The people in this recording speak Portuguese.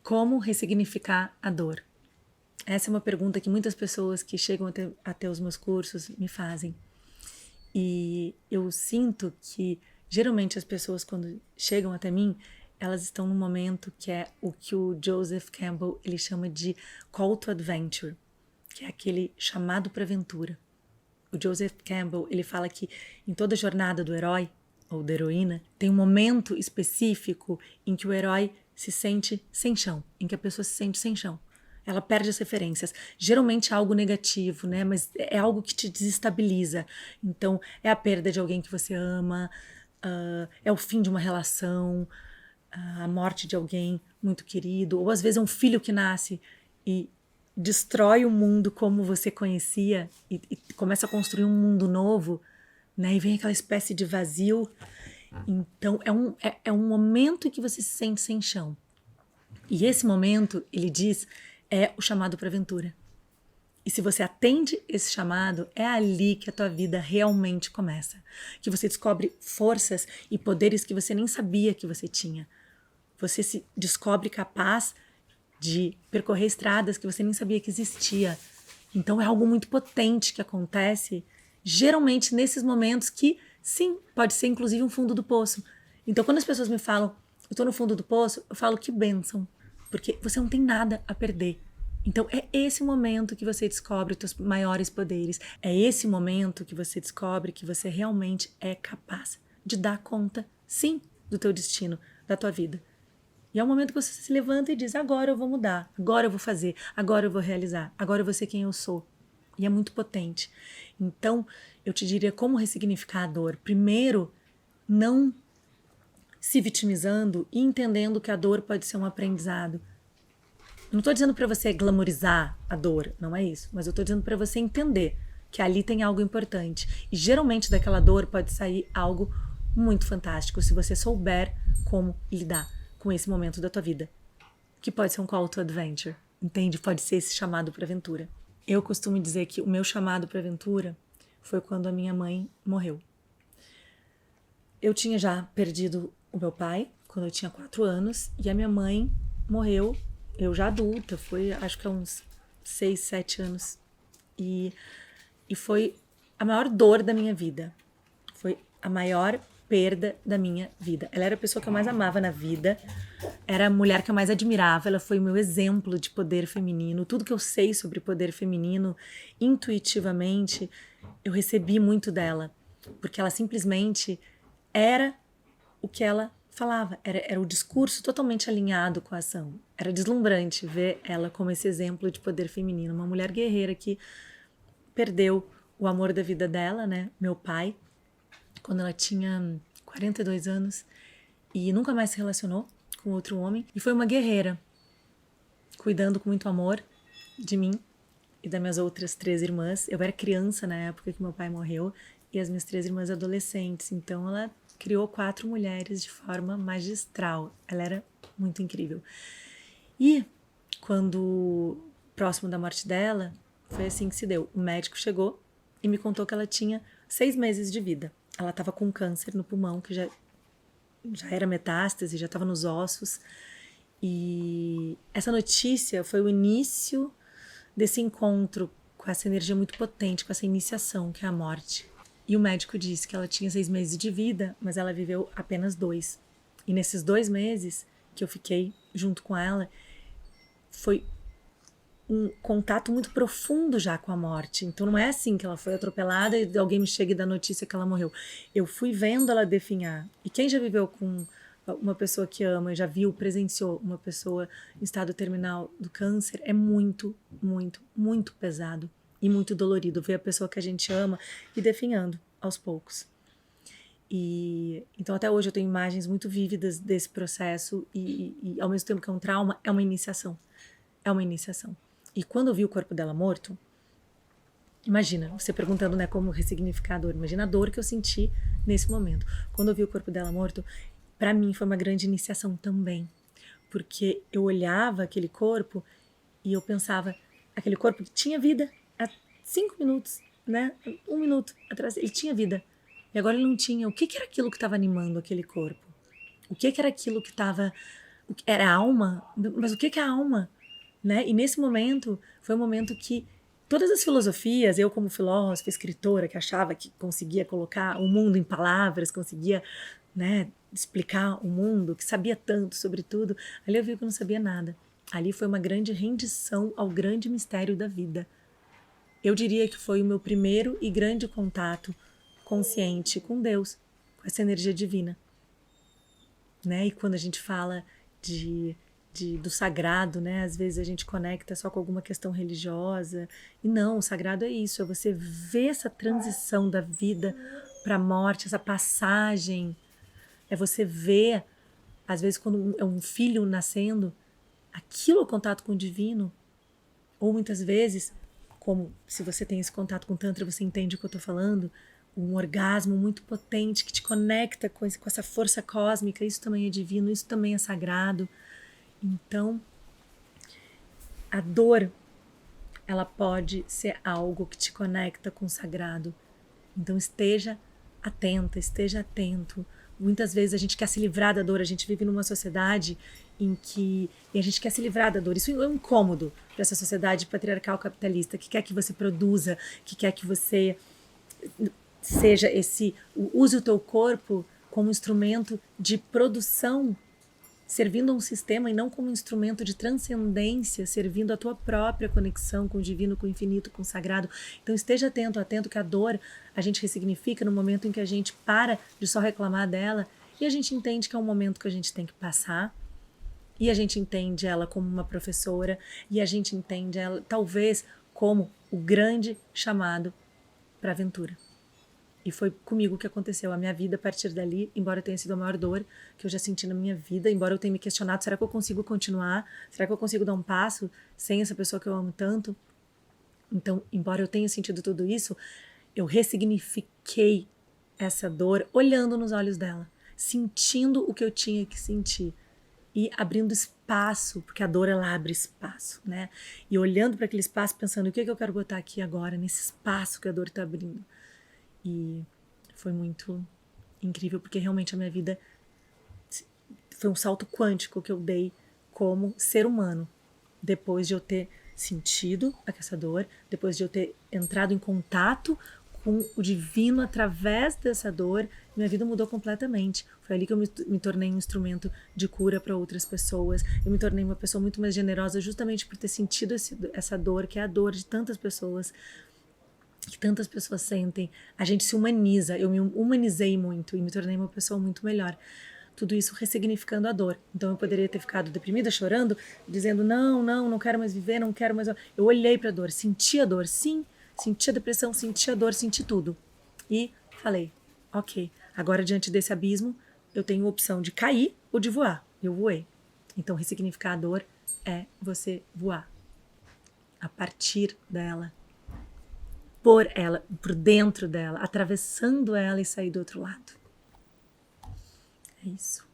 Como ressignificar a dor? Essa é uma pergunta que muitas pessoas que chegam até os meus cursos me fazem. E eu sinto que, geralmente, as pessoas, quando chegam até mim, elas estão num momento que é o que o Joseph Campbell ele chama de call to adventure, que é aquele chamado para aventura. O Joseph Campbell ele fala que em toda jornada do herói, ou da heroína, tem um momento específico em que o herói se sente sem chão, em que a pessoa se sente sem chão. Ela perde as referências. Geralmente é algo negativo, né? Mas é algo que te desestabiliza. Então, é a perda de alguém que você ama, é o fim de uma relação, a morte de alguém muito querido, ou às vezes é um filho que nasce e destrói o mundo como você conhecia e começa a construir um mundo novo, né? E vem aquela espécie de vazio. Então, é um momento em que você se sente sem chão. E esse momento, ele diz, é o chamado para aventura. E se você atende esse chamado, é ali que a tua vida realmente começa. Que você descobre forças e poderes que você nem sabia que você tinha. Você se descobre capaz de percorrer estradas que você nem sabia que existia. Então é algo muito potente que acontece, geralmente nesses momentos que, sim, pode ser inclusive um fundo do poço. Então quando as pessoas me falam, eu tô no fundo do poço, eu falo que bênção, porque você não tem nada a perder. Então é esse momento que você descobre os teus maiores poderes, é esse momento que você descobre que você realmente é capaz de dar conta, sim, do teu destino, da tua vida. E é o momento que você se levanta e diz, agora eu vou mudar, agora eu vou fazer, agora eu vou realizar, agora eu vou ser quem eu sou. E é muito potente. Então, eu te diria como ressignificar a dor. Primeiro, não se vitimizando e entendendo que a dor pode ser um aprendizado. Eu não estou dizendo para você glamorizar a dor, não é isso. Mas eu estou dizendo para você entender que ali tem algo importante. E geralmente daquela dor pode sair algo muito fantástico se você souber como lidar com esse momento da tua vida, que pode ser um call to adventure, entende? Pode ser esse chamado para aventura. Eu costumo dizer que o meu chamado para aventura foi quando a minha mãe morreu. Eu tinha já perdido o meu pai quando eu tinha 4 anos e a minha mãe morreu, eu já adulta, foi acho que há uns 6, 7 anos. E foi a maior dor da minha vida. Foi a maior perda da minha vida. Ela era a pessoa que eu mais amava na vida, era a mulher que eu mais admirava, ela foi o meu exemplo de poder feminino. Tudo que eu sei sobre poder feminino, intuitivamente, eu recebi muito dela, porque ela simplesmente era o que ela falava, era o discurso totalmente alinhado com a ação. Era deslumbrante ver ela como esse exemplo de poder feminino, uma mulher guerreira que perdeu o amor da vida dela, né, meu pai, quando ela tinha 42 anos e nunca mais se relacionou com outro homem. E foi uma guerreira, cuidando com muito amor de mim e das minhas outras 3 irmãs. Eu era criança na época que meu pai morreu e as minhas 3 irmãs adolescentes. Então ela criou 4 mulheres de forma magistral. Ela era muito incrível. E quando, próximo da morte dela, foi assim que se deu. O médico chegou e me contou que ela tinha 6 meses de vida. Ela estava com câncer no pulmão, que já era metástase, já estava nos ossos. E essa notícia foi o início desse encontro com essa energia muito potente, com essa iniciação, que é a morte. E o médico disse que ela tinha 6 meses de vida, mas ela viveu apenas 2. E nesses 2 meses que eu fiquei junto com ela, foi um contato muito profundo já com a morte. Então não é assim que ela foi atropelada e alguém me chega e dá notícia que ela morreu. Eu fui vendo ela definhar. E quem já viveu com uma pessoa que ama, já viu, presenciou uma pessoa em estado terminal do câncer, é muito, muito, muito pesado e muito dolorido ver a pessoa que a gente ama e definhando aos poucos. E então até hoje eu tenho imagens muito vívidas desse processo e ao mesmo tempo que é um trauma, é uma iniciação. É uma iniciação. E quando eu vi o corpo dela morto, imagina, você perguntando, né, como ressignificar a dor, imagina a dor que eu senti nesse momento. Quando eu vi o corpo dela morto, para mim foi uma grande iniciação também, porque eu olhava aquele corpo e eu pensava, aquele corpo que tinha vida há 5 minutos, né, 1 minuto atrás, ele tinha vida, e agora ele não tinha. O que era aquilo que estava animando aquele corpo? O que era aquilo que estava Era alma? Mas o que é alma? Né? E nesse momento, foi um momento que todas as filosofias, eu como filósofa, escritora, que achava que conseguia colocar o mundo em palavras, conseguia, né, explicar o mundo, que sabia tanto sobre tudo, ali eu vi que eu não sabia nada. Ali foi uma grande rendição ao grande mistério da vida. Eu diria que foi o meu primeiro e grande contato consciente com Deus, com essa energia divina. Né? E quando a gente fala do sagrado, né? Às vezes a gente conecta só com alguma questão religiosa. E não, o sagrado é isso, é você ver essa transição da vida para a morte, essa passagem. É você ver, às vezes, quando é um filho nascendo, aquilo é o contato com o divino. Ou muitas vezes, como se você tem esse contato com o Tantra, você entende o que eu estou falando, um orgasmo muito potente que te conecta com essa força cósmica, isso também é divino, isso também é sagrado. Então, a dor, ela pode ser algo que te conecta com o sagrado. Então, esteja atenta, esteja atento. Muitas vezes a gente quer se livrar da dor, a gente vive numa sociedade em que a gente quer se livrar da dor. Isso é um incômodo para essa sociedade patriarcal capitalista, que quer que você produza, que quer que você seja use o teu corpo como instrumento de produção, servindo a um sistema e não como instrumento de transcendência, servindo a tua própria conexão com o divino, com o infinito, com o sagrado. Então esteja atento que a dor a gente ressignifica no momento em que a gente para de só reclamar dela e a gente entende que é um momento que a gente tem que passar, e a gente entende ela como uma professora, e a gente entende ela talvez como o grande chamado para a aventura. E foi comigo que aconteceu. A minha vida, a partir dali, embora tenha sido a maior dor que eu já senti na minha vida, embora eu tenha me questionado, será que eu consigo continuar? Será que eu consigo dar um passo sem essa pessoa que eu amo tanto? Então, embora eu tenha sentido tudo isso, eu ressignifiquei essa dor olhando nos olhos dela, sentindo o que eu tinha que sentir e abrindo espaço, porque a dor ela abre espaço, né? E olhando para aquele espaço, pensando o que eu quero botar aqui agora, nesse espaço que a dor está abrindo. E foi muito incrível, porque realmente a minha vida foi um salto quântico que eu dei como ser humano, depois de eu ter sentido essa dor, depois de eu ter entrado em contato com o divino através dessa dor, minha vida mudou completamente. Foi ali que eu me tornei um instrumento de cura para outras pessoas. Eu me tornei uma pessoa muito mais generosa justamente por ter sentido essa dor, que é a dor de tantas pessoas, que tantas pessoas sentem. A gente se humaniza, eu me humanizei muito e me tornei uma pessoa muito melhor. Tudo isso ressignificando a dor. Então eu poderia ter ficado deprimida, chorando, dizendo não quero mais viver, não quero mais... Eu olhei para a dor, senti a dor, sim, senti a depressão, senti a dor, senti tudo. E falei, ok, agora diante desse abismo eu tenho a opção de cair ou de voar. Eu voei. Então ressignificar a dor é você voar. A partir dela, por ela, por dentro dela, atravessando ela e sair do outro lado. É isso.